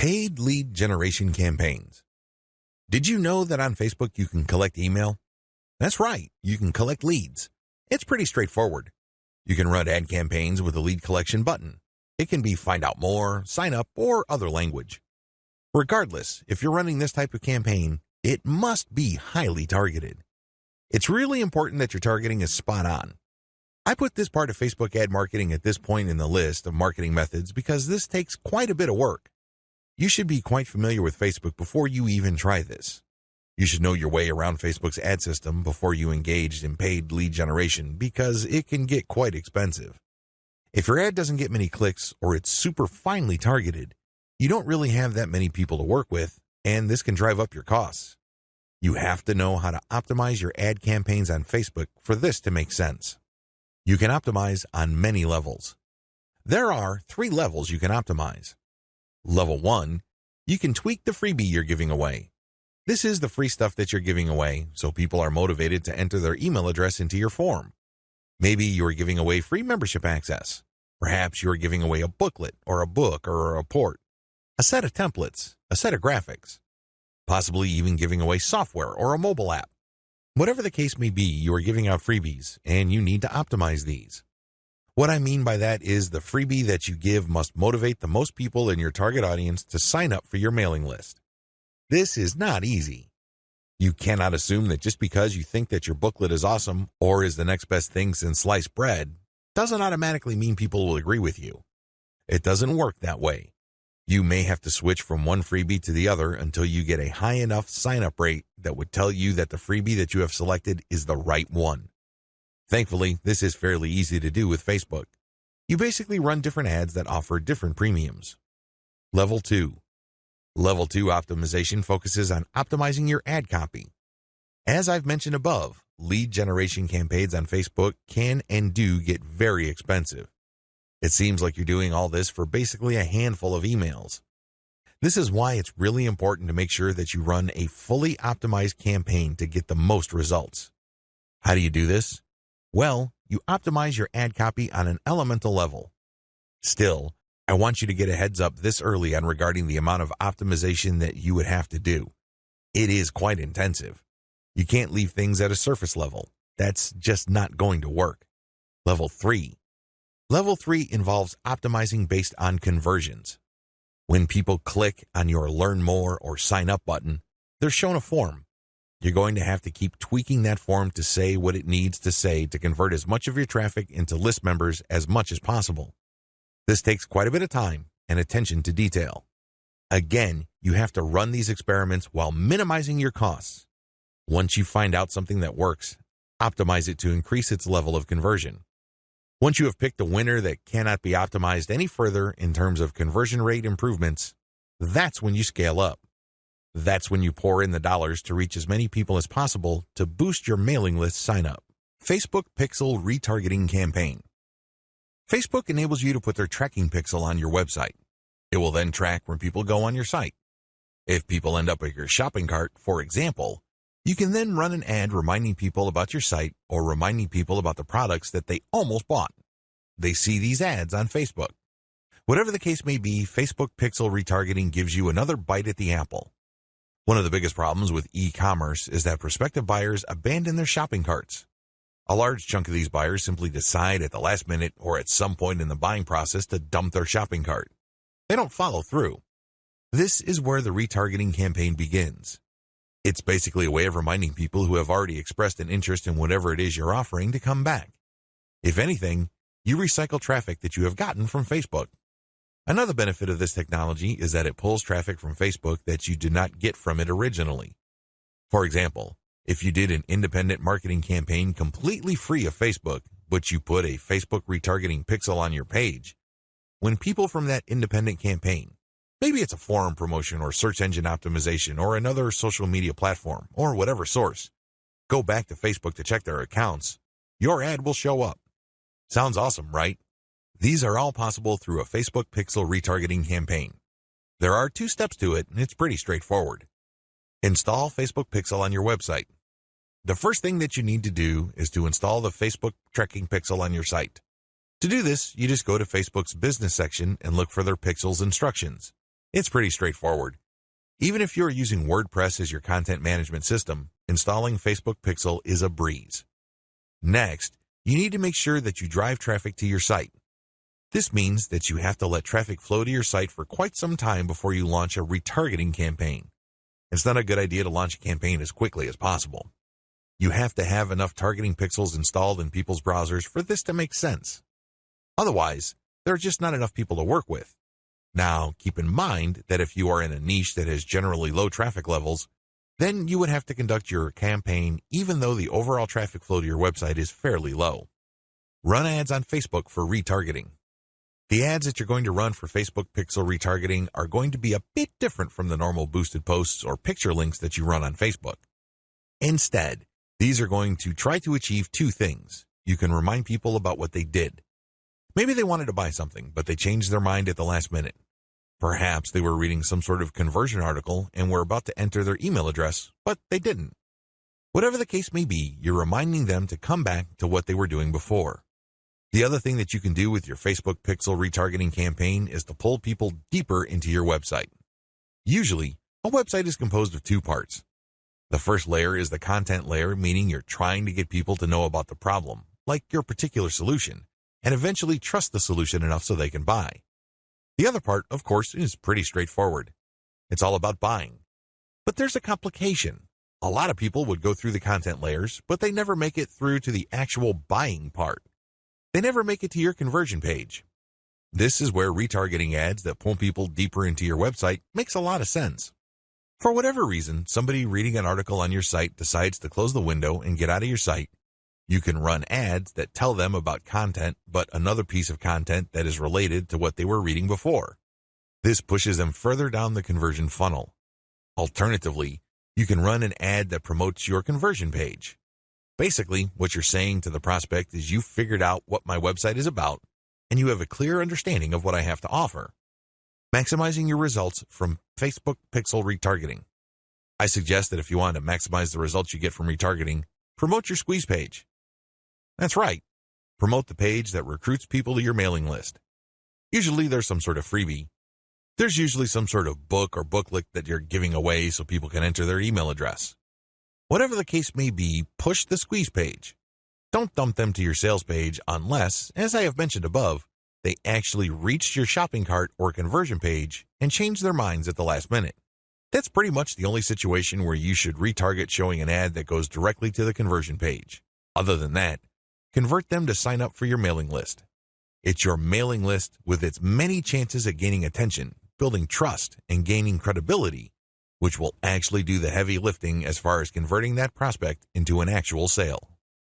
Paid lead generation campaigns. Did you know that on Facebook you can collect email? That's right, you can collect leads. It's pretty straightforward. You can run ad campaigns with a lead collection button. It can be find out more, sign up, or other language. Regardless, if you're running this type of campaign, it must be highly targeted. It's really important that your targeting is spot on. I put this part of Facebook ad marketing at this point in the list of marketing methods because this takes quite a bit of work. You should be quite familiar with Facebook before you even try this. You should know your way around Facebook's ad system before you engage in paid lead generation because it can get quite expensive. If your ad doesn't get many clicks or it's super finely targeted, you don't really have that many people to work with, and this can drive up your costs. You have to know how to optimize your ad campaigns on Facebook for this to make sense. You can optimize on many levels. There are 3 levels you can optimize. Level 1, you can tweak the freebie you're giving away. This is the free stuff that you're giving away, so people are motivated to enter their email address into your form. Maybe you're giving away free membership access. Perhaps you're giving away a booklet or a book or a report, a set of templates, a set of graphics, possibly even giving away software or a mobile app. Whatever the case may be, you are giving out freebies, and you need to optimize these. What I mean by that is the freebie that you give must motivate the most people in your target audience to sign up for your mailing list. This is not easy. You cannot assume that just because you think that your booklet is awesome or is the next best thing since sliced bread doesn't automatically mean people will agree with you. It doesn't work that way. You may have to switch from one freebie to the other until you get a high enough sign-up rate that would tell you that the freebie that you have selected is the right one. Thankfully, this is fairly easy to do with Facebook. You basically run different ads that offer different premiums. Level 2. Level 2 optimization focuses on optimizing your ad copy. As I've mentioned above, lead generation campaigns on Facebook can and do get very expensive. It seems like you're doing all this for basically a handful of emails. This is why it's really important to make sure that you run a fully optimized campaign to get the most results. How do you do this? Well, you optimize your ad copy on an elemental level. Still, I want you to get a heads up this early on regarding the amount of optimization that you would have to do. It is quite intensive. You can't leave things at a surface level. That's just not going to work. Level 3. Level 3 involves optimizing based on conversions. When people click on your Learn More or Sign Up button, they're shown a form. You're going to have to keep tweaking that form to say what it needs to say to convert as much of your traffic into list members as much as possible. This takes quite a bit of time and attention to detail. Again, you have to run these experiments while minimizing your costs. Once you find out something that works, optimize it to increase its level of conversion. Once you have picked a winner that cannot be optimized any further in terms of conversion rate improvements, that's when you scale up. That's when you pour in the dollars to reach as many people as possible to boost your mailing list sign-up. Facebook Pixel Retargeting Campaign. Facebook enables you to put their tracking pixel on your website. It will then track when people go on your site. If people end up at your shopping cart, for example, you can then run an ad reminding people about your site or reminding people about the products that they almost bought. They see these ads on Facebook. Whatever the case may be, Facebook Pixel Retargeting gives you another bite at the apple. One of the biggest problems with e-commerce is that prospective buyers abandon their shopping carts. A large chunk of these buyers simply decide at the last minute or at some point in the buying process to dump their shopping cart. They don't follow through. This is where the retargeting campaign begins. It's basically a way of reminding people who have already expressed an interest in whatever it is you're offering to come back. If anything, you recycle traffic that you have gotten from Facebook. Another benefit of this technology is that it pulls traffic from Facebook that you did not get from it originally. For example, if you did an independent marketing campaign completely free of Facebook, but you put a Facebook retargeting pixel on your page, when people from that independent campaign, maybe it's a forum promotion or search engine optimization or another social media platform or whatever source, go back to Facebook to check their accounts, your ad will show up. Sounds awesome, right? These are all possible through a Facebook Pixel retargeting campaign. There are 2 steps to it, and it's pretty straightforward. Install Facebook Pixel on your website. The first thing that you need to do is to install the Facebook tracking pixel on your site. To do this, you just go to Facebook's business section and look for their pixels instructions. It's pretty straightforward. Even if you're using WordPress as your content management system, installing Facebook Pixel is a breeze. Next, you need to make sure that you drive traffic to your site. This means that you have to let traffic flow to your site for quite some time before you launch a retargeting campaign. It's not a good idea to launch a campaign as quickly as possible. You have to have enough targeting pixels installed in people's browsers for this to make sense. Otherwise, there are just not enough people to work with. Now, keep in mind that if you are in a niche that has generally low traffic levels, then you would have to conduct your campaign even though the overall traffic flow to your website is fairly low. Run ads on Facebook for retargeting. The ads that you're going to run for Facebook Pixel retargeting are going to be a bit different from the normal boosted posts or picture links that you run on Facebook. Instead, these are going to try to achieve two things. You can remind people about what they did. Maybe they wanted to buy something, but they changed their mind at the last minute. Perhaps they were reading some sort of conversion article and were about to enter their email address, but they didn't. Whatever the case may be, you're reminding them to come back to what they were doing before. The other thing that you can do with your Facebook Pixel retargeting campaign is to pull people deeper into your website. Usually, a website is composed of two parts. The first layer is the content layer, meaning you're trying to get people to know about the problem, like your particular solution, and eventually trust the solution enough so they can buy. The other part, of course, is pretty straightforward. It's all about buying. But there's a complication. A lot of people would go through the content layers, but they never make it through to the actual buying part. They never make it to your conversion page. This is where retargeting ads that pull people deeper into your website makes a lot of sense. For whatever reason, somebody reading an article on your site decides to close the window and get out of your site. You can run ads that tell them about content, but another piece of content that is related to what they were reading before. This pushes them further down the conversion funnel. Alternatively, you can run an ad that promotes your conversion page. Basically, what you're saying to the prospect is you've figured out what my website is about, and you have a clear understanding of what I have to offer. Maximizing your results from Facebook Pixel retargeting. I suggest that if you want to maximize the results you get from retargeting, promote your squeeze page. That's right. Promote the page that recruits people to your mailing list. Usually there's some sort of freebie. There's usually some sort of book or booklet that you're giving away so people can enter their email address. Whatever the case may be, push the squeeze page. Don't dump them to your sales page unless, as I have mentioned above, they actually reached your shopping cart or conversion page and changed their minds at the last minute. That's pretty much the only situation where you should retarget showing an ad that goes directly to the conversion page. Other than that, convert them to sign up for your mailing list. It's your mailing list with its many chances at gaining attention, building trust, and gaining credibility, which will actually do the heavy lifting as far as converting that prospect into an actual sale.